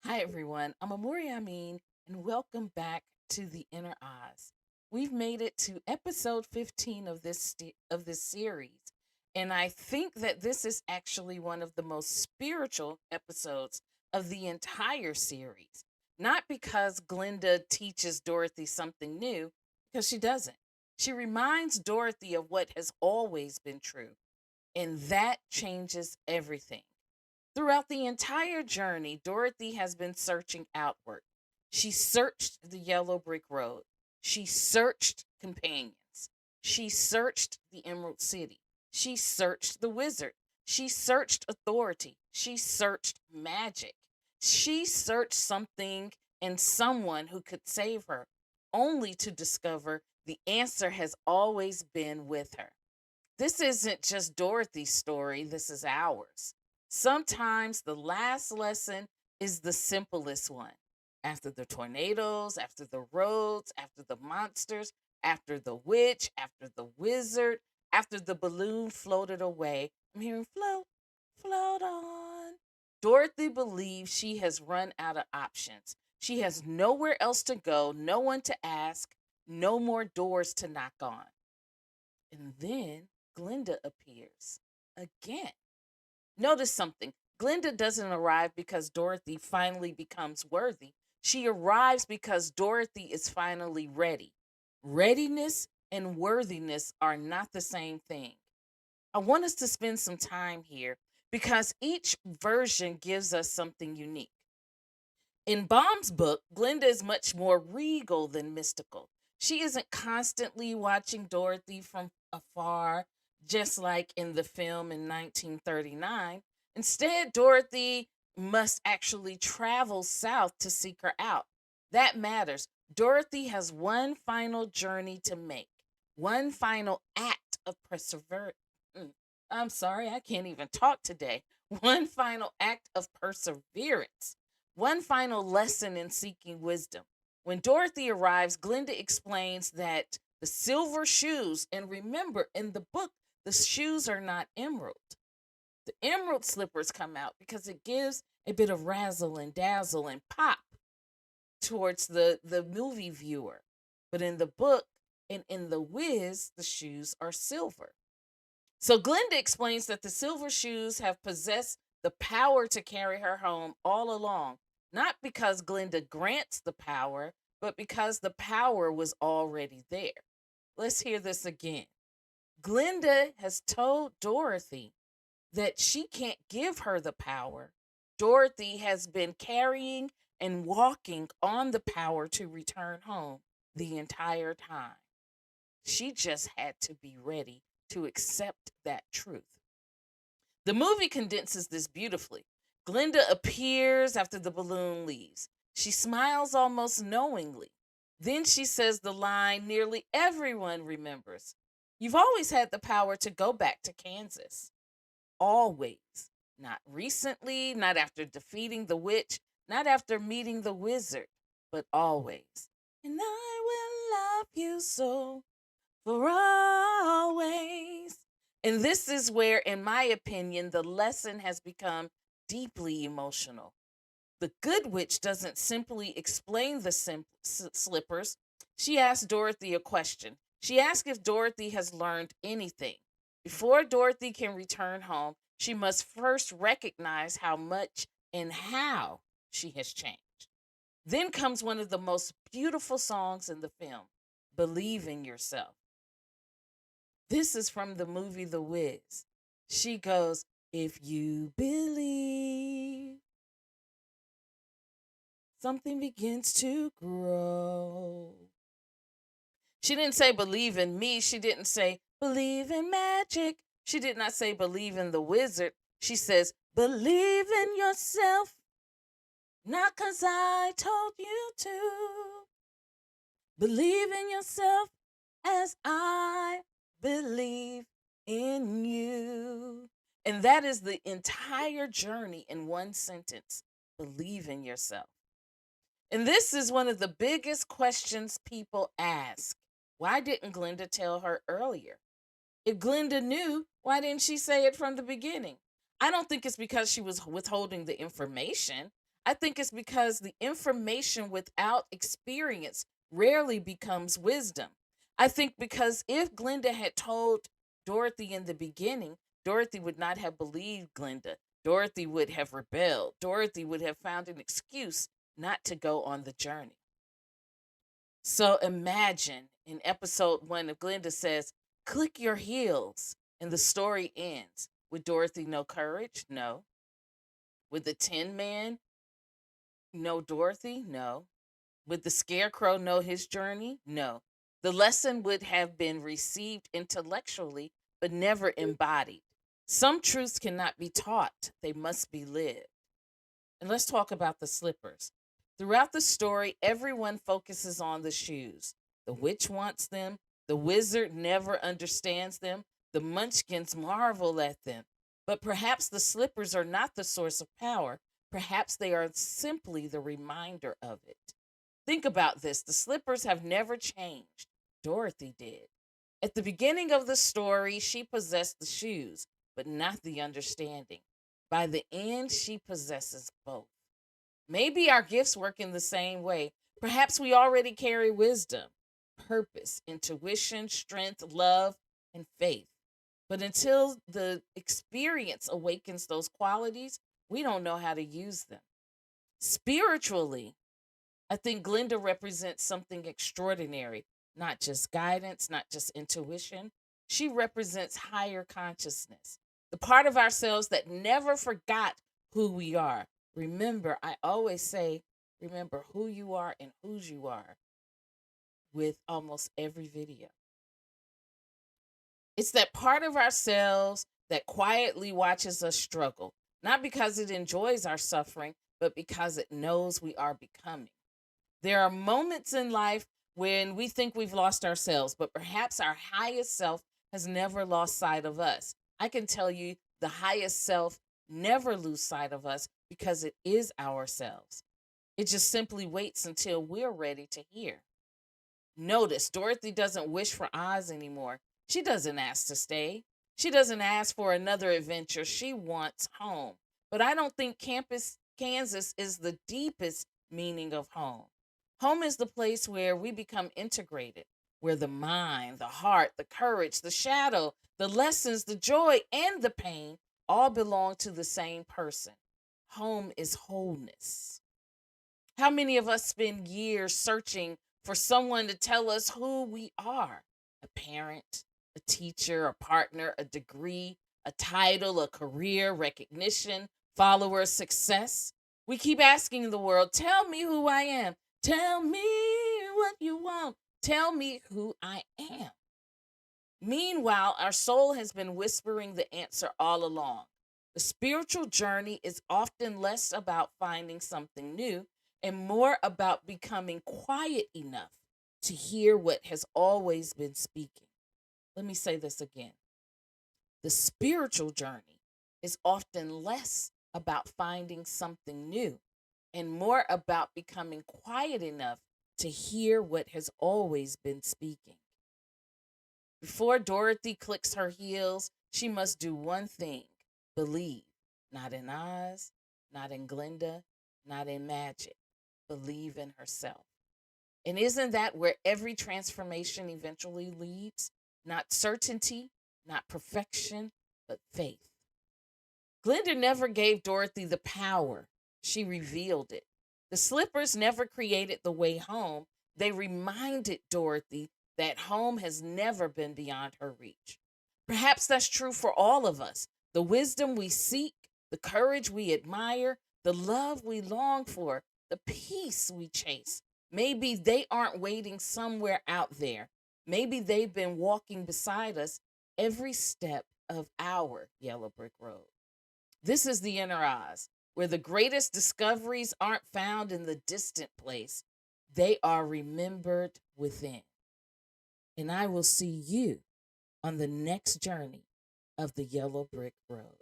Hi, everyone. I'm Amori Amin, and welcome back to the Inner Oz. We've made it to episode 15 of this series, and I think that this is actually one of the most spiritual episodes of the entire series. Not because Glinda teaches Dorothy something new, because she doesn't. She reminds Dorothy of what has always been true, and that changes everything. Throughout the entire journey, Dorothy has been searching outward. She searched the yellow brick road. She searched companions. She searched the Emerald City. She searched the wizard. She searched authority. She searched magic. She searched something and someone who could save her, only to discover the answer has always been with her. This isn't just Dorothy's story, this is ours. Sometimes the last lesson is the simplest one. After the tornadoes, after the roads, after the monsters, after the witch, after the wizard, after the balloon floated away, I'm hearing float, float on. Dorothy believes she has run out of options. She has nowhere else to go, no one to ask, no more doors to knock on. And then Glinda appears again. Notice something. Glinda doesn't arrive because Dorothy finally becomes worthy. She arrives because Dorothy is finally ready. Readiness and worthiness are not the same thing. I want us to spend some time here because each version gives us something unique. In Baum's book, Glinda is much more regal than mystical. She isn't constantly watching Dorothy from afar, just like in the film in 1939. Instead, Dorothy must actually travel south to seek her out. That matters. Dorothy has one final journey to make, one final act of perseverance. I'm sorry, I can't even talk today. One final act of perseverance. One final lesson in seeking wisdom. When Dorothy arrives, Glinda explains that the silver shoes, and remember in the book, the shoes are not emerald. The emerald slippers come out because it gives a bit of razzle and dazzle and pop towards the movie viewer. But in the book and in the Wiz, the shoes are silver. So Glinda explains that the silver shoes have possessed the power to carry her home all along, not because Glinda grants the power, but because the power was already there. Let's hear this again. Glinda has told Dorothy that she can't give her the power. Dorothy has been carrying and walking on the power to return home the entire time. She just had to be ready to accept that truth. The movie condenses this beautifully. Glinda appears after the balloon leaves. She smiles almost knowingly. Then she says the line nearly everyone remembers. You've always had the power to go back to Kansas. Always. Not recently, not after defeating the witch, not after meeting the wizard, but always. And I will love you so for always. And this is where, in my opinion, the lesson has become deeply emotional. The good witch doesn't simply explain the slippers. She asks Dorothy a question. She asks if Dorothy has learned anything. Before Dorothy can return home, she must first recognize how much and how she has changed. Then comes one of the most beautiful songs in the film, Believe in Yourself. This is from the movie The Wiz. She goes, if you believe, something begins to grow. She didn't say believe in me. She didn't say believe in magic. She did not say believe in the wizard. She says believe in yourself. Not 'cause I told you to. Believe in yourself as I believe in you. And that is the entire journey in one sentence. Believe in yourself. And this is one of the biggest questions people ask. Why didn't Glinda tell her earlier? If Glinda knew, why didn't she say it from the beginning? I don't think it's because she was withholding the information. I think it's because the information without experience rarely becomes wisdom. I think because if Glinda had told Dorothy in the beginning, Dorothy would not have believed Glinda. Dorothy would have rebelled. Dorothy would have found an excuse not to go on the journey. So imagine in episode 1, if Glinda says, "Click your heels," and the story ends. Would Dorothy know courage? No. Would the Tin Man know Dorothy? No. Would the Scarecrow know his journey? No. The lesson would have been received intellectually, but never embodied. Some truths cannot be taught, they must be lived. And let's talk about the slippers. Throughout the story, everyone focuses on the shoes. The witch wants them, the wizard never understands them, the munchkins marvel at them. But perhaps the slippers are not the source of power. Perhaps they are simply the reminder of it. Think about this, the slippers have never changed. Dorothy did. At the beginning of the story, she possessed the shoes, but not the understanding. By the end, she possesses both. Maybe our gifts work in the same way. Perhaps we already carry wisdom, purpose, intuition, strength, love, and faith. But until the experience awakens those qualities, we don't know how to use them. Spiritually, I think Glinda represents something extraordinary, not just guidance, not just intuition. She represents higher consciousness, the part of ourselves that never forgot who we are. Remember, I always say, remember who you are and whose you are with almost every video. It's that part of ourselves that quietly watches us struggle, not because it enjoys our suffering, but because it knows we are becoming. There are moments in life when we think we've lost ourselves, but perhaps our highest self has never lost sight of us. I can tell you the highest self never lose sight of us because it is ourselves. It just simply waits until we're ready to hear. Notice Dorothy doesn't wish for Oz anymore. She doesn't ask to stay. She doesn't ask for another adventure. She wants home. But I don't think Kansas is the deepest meaning of home. Home is the place where we become integrated, where the mind, the heart, the courage, the shadow, the lessons, the joy, and the pain all belong to the same person. Home is wholeness. How many of us spend years searching for someone to tell us who we are? A parent, a teacher, a partner, a degree, a title, a career, recognition, follower, success. We keep asking the world, tell me who I am. Tell me what you want. Tell me who I am. Meanwhile, our soul has been whispering the answer all along. The spiritual journey is often less about finding something new and more about becoming quiet enough to hear what has always been speaking. Let me say this again. The spiritual journey is often less about finding something new and more about becoming quiet enough to hear what has always been speaking. Before Dorothy clicks her heels, she must do one thing: believe. Not in Oz, not in Glinda, not in magic. Believe in herself. And isn't that where every transformation eventually leads? Not certainty, not perfection, but faith. Glinda never gave Dorothy the power, she revealed it. The slippers never created the way home, they reminded Dorothy that home has never been beyond her reach. Perhaps that's true for all of us. The wisdom we seek, the courage we admire, the love we long for, the peace we chase. Maybe they aren't waiting somewhere out there. Maybe they've been walking beside us every step of our yellow brick road. This is the inner Oz, where the greatest discoveries aren't found in the distant place, they are remembered within. And I will see you on the next journey of the yellow brick road.